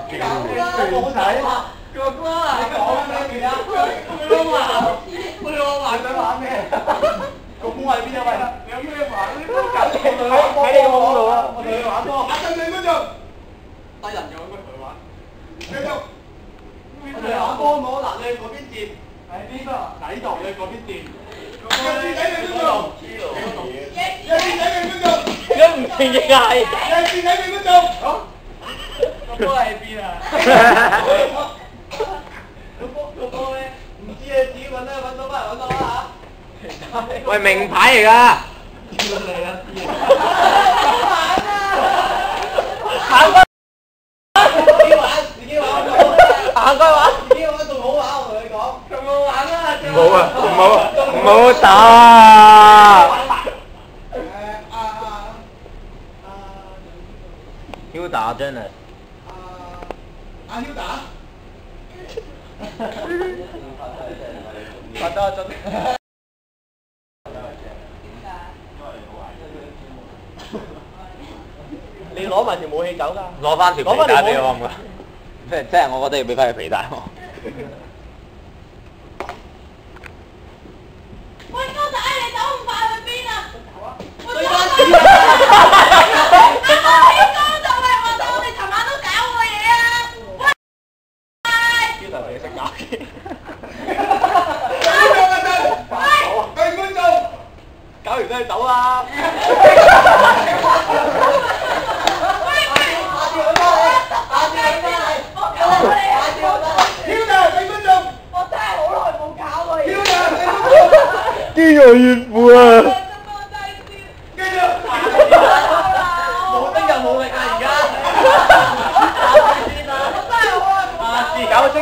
冇睇。哥哥啊，你講咩嘢啊？佢話想玩咩？個波喺邊啊？喂，你有咩玩？你都搞掂佢啦！喺你個網度啦，我同你玩波。打陣4分鐘。低人嘅，應該同佢玩。繼續。我哋玩波冇嗱，你去嗰邊接。喺邊度？喺度，你去嗰邊接。一字仔2分鐘。一字仔2分鐘。都唔停嘅係。一字仔2分鐘。好。個波喺邊啊？個波咧，唔知你自己揾啦，揾到翻嚟揾到啦嚇。喂，名牌嚟㗎。屌你啊！行開。自己玩，自己玩。行開玩。自己玩仲好玩，我同你講。仲好玩啊！唔好啊！唔好打啊！Hilda 真係。阿 Hilda。發得真。你攞埋條武器走㗎？攞翻條皮帶俾我唔該。即係我覺得要俾翻條皮帶我。喂，哥仔，你走咁快去邊啊？我追翻翻哥就係話到我哋尋晚都搞過嘢啊！喂，Hilda 你識搞嘢。對觀眾，搞完都係走啦。肌肉孕婦啊！繼續。冇得又冇力啊！而家。下次搞精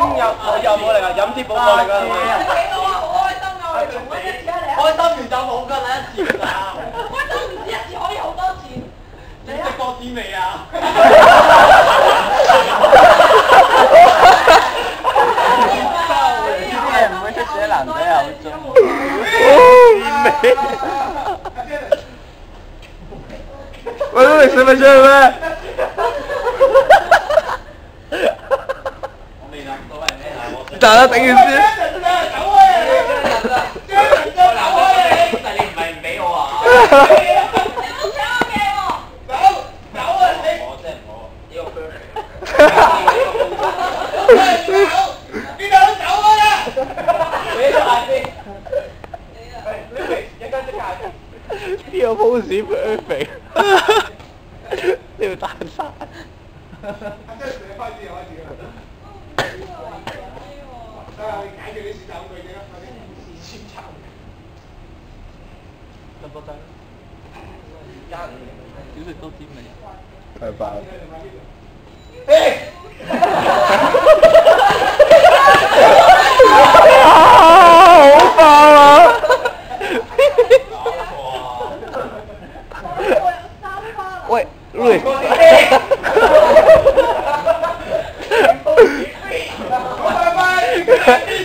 又冇力啊！飲啲補過力啊！開心完就冇㗎啦，一次㗎。開心唔止一次，可以好多次。你食過滋味啊？唔會出寫男仔口中。喂，都你使唔使出去咩？我未諗到係咩啊！大家頂住先。但係你唔係唔俾我啊？你冇搶我嘅喎！走啊你！我真係我呢個 perfect。邊度都走啊！俾咗下先。一間即刻。呢個 pose perfect。呢條大晒。即係你開始又開始啦。解決你選擇咁句啫，快啲選擇。得唔得？小食都知味。拜拜。好爆啊！喂，瑞。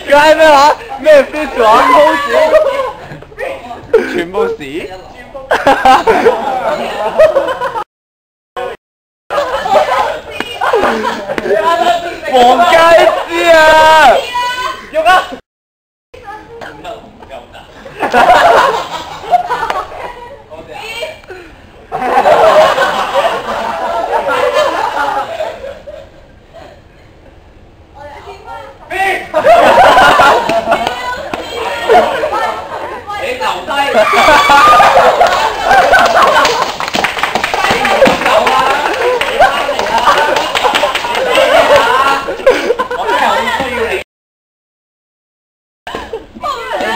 佢係咩話？咩 fit 啊 pose？全部屎。黃佳芝啊！喐啊！唔夠打。你留低。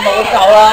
冇救啦！